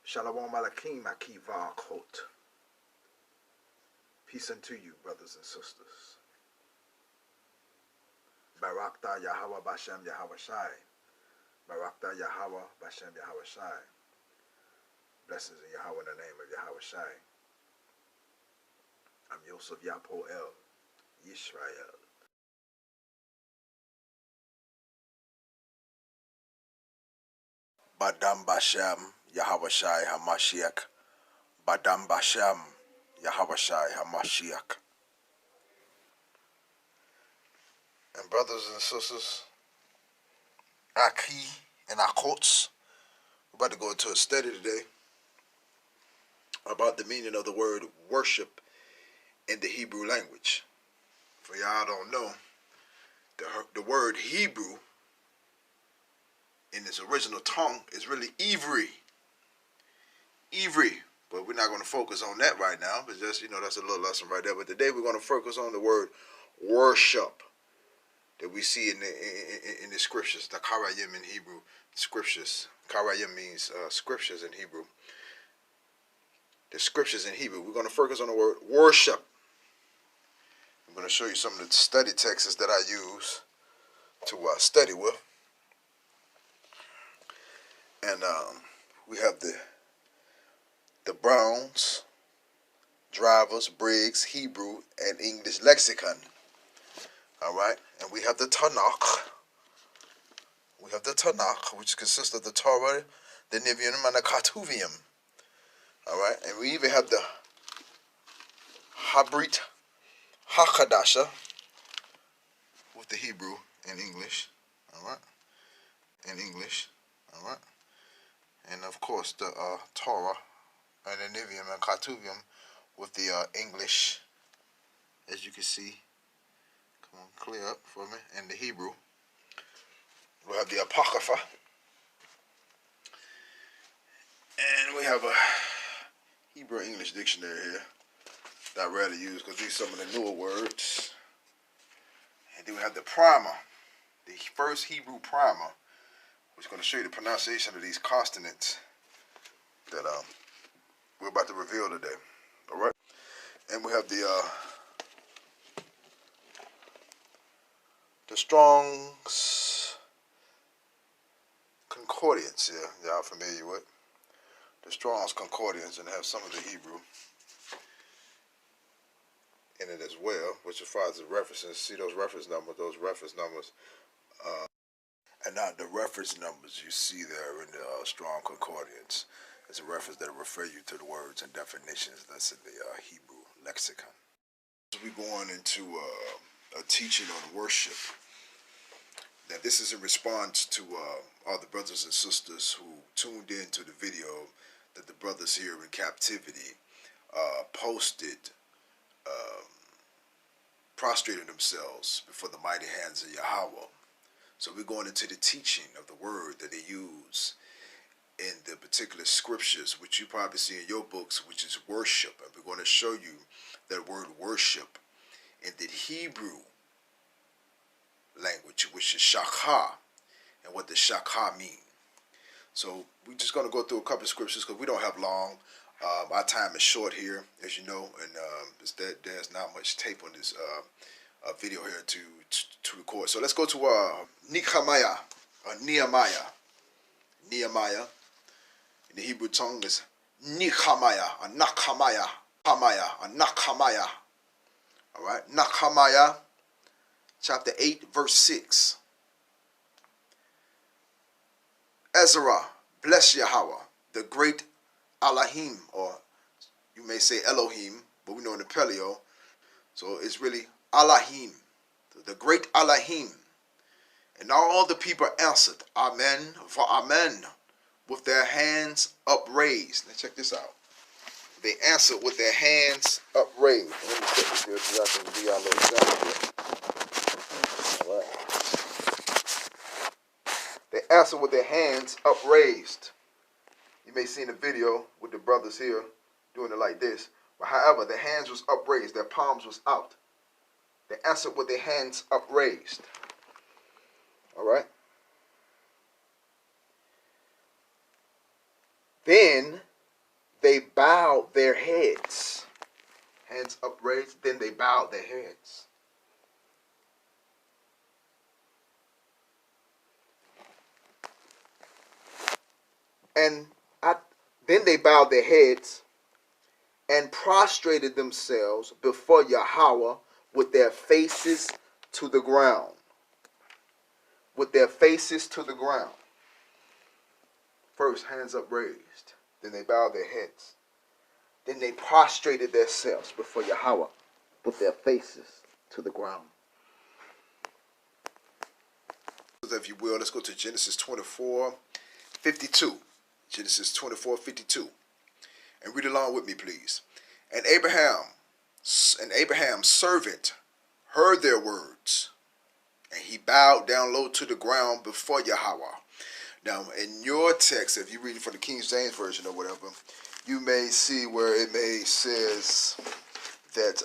Shalom Alakim Akiva Kot. Peace unto you, brothers and sisters. Barakta Yahweh Bashem Yahweh Shai. Barakta Yahweh Bashem Yahweh Shai. Blessings in Yahweh in the name of Yahweh Shai. I'm Yosef YahpoEl Yisrael. Badam Bashem Yahweh Shai HaMashiach. Badam Bashem Yahweh Shai HaMashiach. And brothers and sisters, Aki and Akots, we're about to go into a study today about the meaning of the word worship in the Hebrew language. For y'all don't know, the word Hebrew in its original tongue is really Ivri. But we're not going to focus on that right now. But just, that's a little lesson right there. But today we're going to focus on the word worship that we see in the scriptures, the Karayim in Hebrew scriptures. Karayim means scriptures in Hebrew. The scriptures in Hebrew. We're going to focus on the word worship. I'm going to show you some of the study texts that I use to study with. And we have the Browns, Drivers, Briggs, Hebrew, and English lexicon. All right, and we have the Tanakh. We have the Tanakh, which consists of the Torah, the Nevi'im, and the Ketuvim. All right, and we even have the Habrit HaKadasha with the Hebrew and English. All right, in English. All right, and of course the Torah and the Nevi'im and Ketuvim with the English, as you can see. Come on, clear up for me. And the Hebrew, we have the Apocrypha, and we have a Hebrew English dictionary here that I rarely use because these are some of the newer words. And then we have the primer, the first Hebrew primer, which is going to show you the pronunciation of these consonants that we're about to reveal today. All right, and we have the Strong's Concordance here, y'all familiar with. The Strong's Concordance, and have some of the Hebrew in it as well, which as far as the references, see those reference numbers, and now the reference numbers you see there in the Strong Concordance is a reference that will refer you to the words and definitions that's in the Hebrew lexicon. So we're going into a teaching on worship. Now this is in response to all the brothers and sisters who tuned in to the video that the brothers here in captivity posted, prostrating themselves before the mighty hands of Yahweh. So we're going into the teaching of the word that they use in the particular scriptures, which you probably see in your books, which is worship. And we're going to show you that word worship in the Hebrew language, which is Sha-khah, and what does Sha-khah mean. So we're just going to go through a couple of scriptures because we don't have long. Our time is short here, as you know, and there's not much tape on this video here to record. So let's go to NEHEMIAH, Nehemiah. In the Hebrew tongue is NEHEMIAH, or NEHEMIAH, NEHEMIAH. All right, NEHEMIAH, chapter 8, verse 6. Ezra, bless Yahweh, the great Elohim, or you may say Elohim, but we know in the Paleo, so it's really Elohim, the great Elohim. And all the people answered, Amen, for Amen, with their hands upraised. Now check this out. They answered with their hands upraised. Let me set this here so I can give y'all a little example here. All right. They answered with their hands upraised. You may see in the video with the brothers here doing it like this. But however, their hands was upraised. Their palms was out. They answered with their hands upraised. All right. Then they bowed their heads. Hands upraised, then they bowed their heads. And then they bowed their heads and prostrated themselves before Yahweh with their faces to the ground. With their faces to the ground. First, hands upraised. Then they bowed their heads. Then they prostrated themselves before Yahweh with their faces to the ground. If you will, let's go to Genesis 24:52. Genesis 24:52. And read along with me, please. And Abraham's servant heard their words, and he bowed down low to the ground before Yahweh. Now, in your text, if you're reading from the King James Version or whatever, you may see where it says that